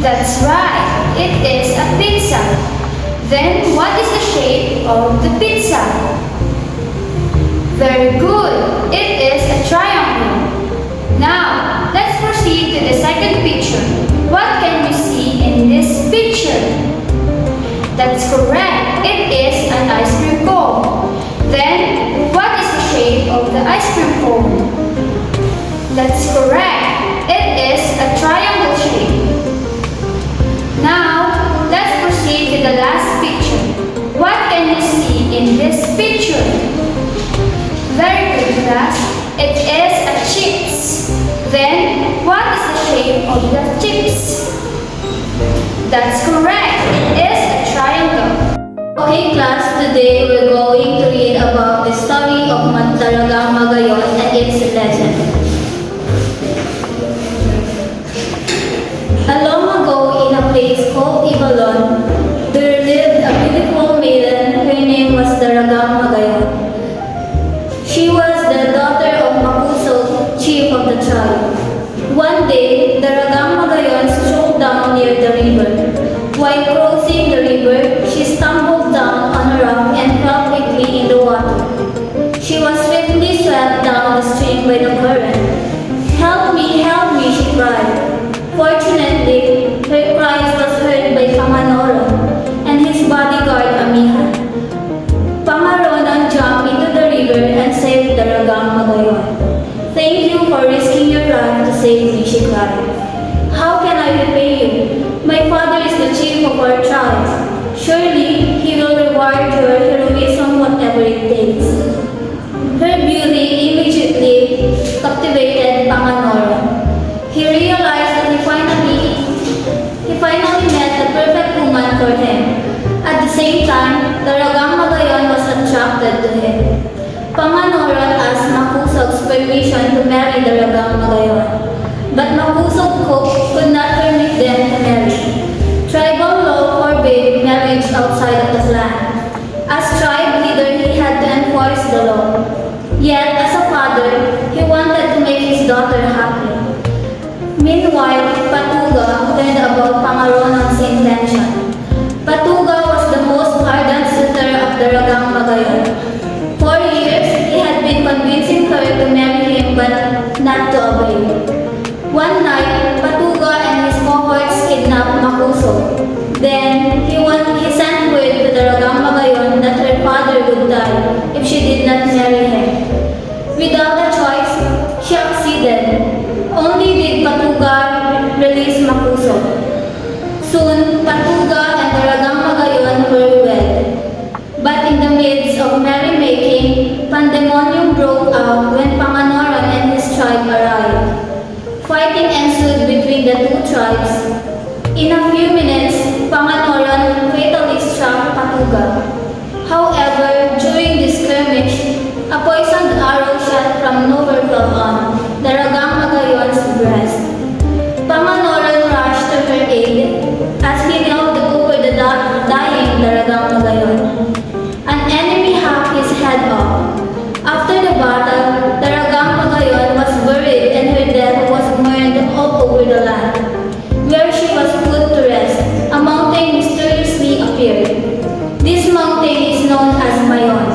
That's right, it is a pizza. Then what is the shape of the pizza? Very good, it is a triangle. Now, let's proceed to the second picture. What can you see in this picture? That's correct, it is an ice cream cone. Then, what is the shape of the ice cream cone? That's correct, it is a triangle shape. Now, let's proceed to the last picture. What can you see in this picture? Very good, class. It is a chips. Then, what is the shape of the chips? That's correct. It is a triangle. Okay, class, today we're going to read about the story of Daragang Mayon and its legend. Long ago, in a place called Ibalon, there lived a beautiful maiden. Her name was Daragang Mayon. She was the daughter of Makuso, chief of the tribe. One day, Daragang Mayon strolled down near the river. While crossing the river, she stumbled down on a rock and fell quickly in the water. She was swiftly swept down the stream by the current. Help me, she cried. Fortunately, her cries was heard by Panganoron and his bodyguard Amihan. Panganoron jumped into the river and saved Daragang Mayon. Thank you for risking your life to save me, she cried. How can I repay you? My father is the chief of our tribe. Surely he will reward your heroism whatever it takes. Her beauty immediately captivated Panganoron. He realized that he finally met the perfect woman for him. At the same time, Daragang Mayon was attracted to him. Panganoron asked Makusog's permission to marry Daragang Mayon, but Makusog could not permit them to marry. Tribal law forbade marriage outside of the land. As tribe leader, he had to enforce the law. Yet, as a father, he wanted to make his daughter happy. Meanwhile, Patuga learned about Panganoron's intention. Patuga was the most ardent suitor of Daragang Mayon. For years, he had been convincing her to marry him but not to obey. One night, Patuga and his cohorts kidnapped Makuso. Then, he sent word to Daragang Mayon that her father would die if she did not marry him. Without a choice, she acceded. Only did Patuga release Makuso. Soon, Patuga and Daragang Mayon were wed. But in the midst of merrymaking, pandemonium broke out when Panganoron and his tribe arrived. Fighting ensued between the two tribes. In a few minutes, Panganoron fatally struck Patuga. However, during this skirmish, a poisoned arrow shot from nowhere fell on Daragang Magayon's breast. Panganoron rushed to her aid as he knelt over the dying Daragang Mayon. An enemy hacked his head off. After the battle, Daragang Mayon was buried and her death was mourned all over the land. Where she was put to rest, a mountain mysteriously appeared. This mountain is known as Mayon.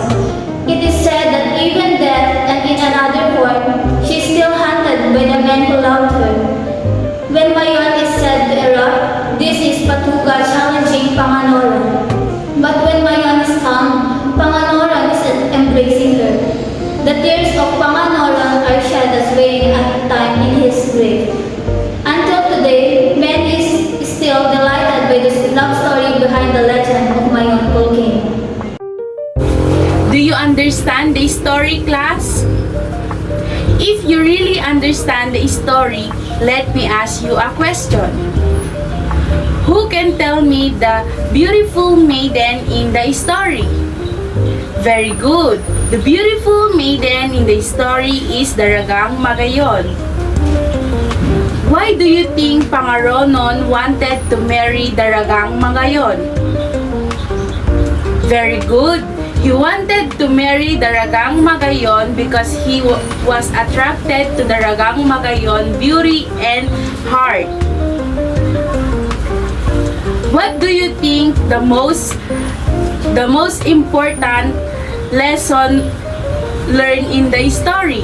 It is said that even death and in another form, she is still hunted by the men who loved her. When Mayon is said to erupt, this is Patuga challenging Panganoron. But when Mayon is calm, Panganoron is embracing her. The tears of Panganoron are shed as wailing at the time in his grave. Until today, men is still delighted by the love story behind the legend of Mayon Volcano. Do you understand the story, class? If you really understand the story, let me ask you a question. Who can tell me the beautiful maiden in the story? Very good. The beautiful maiden in the story is Daragang Mayon. Why do you think Panganoron wanted to marry Daragang Mayon? Very good. He wanted to marry Daragang Mayon because he was attracted to Daragang Mayon beauty and heart. What do you think the most important lesson learned in the story?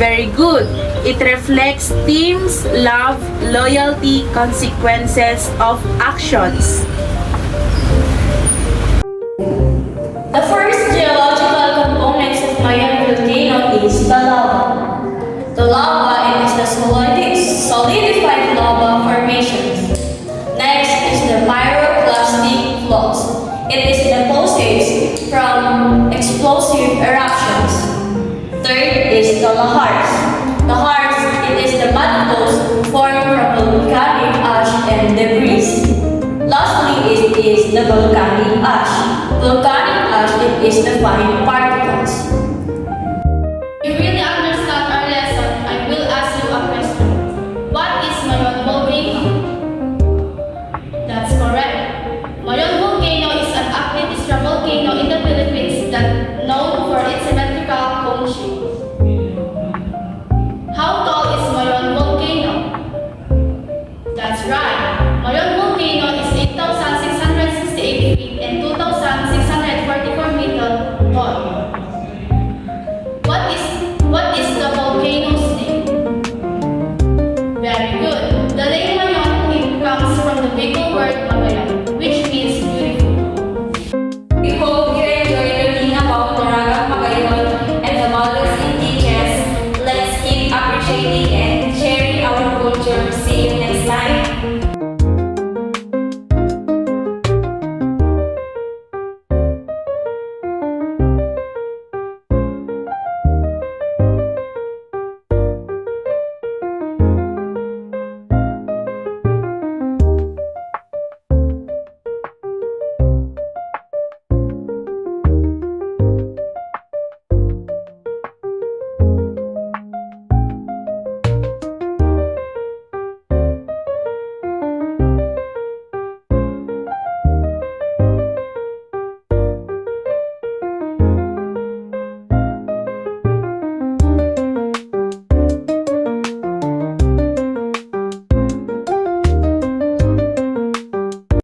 Very good. It reflects teams, love, loyalty, consequences of actions. The first geological components of Mayon volcano is the lava. The lava is the solidified lava formations. Next is the pyroclastic flows. It is deposits from explosive eruptions. Third is the lahars. Lahars, it is the mud flows formed from volcanic ash and debris. Lastly, it is the volcanic ash. Volcanic ash, it is the fine particles.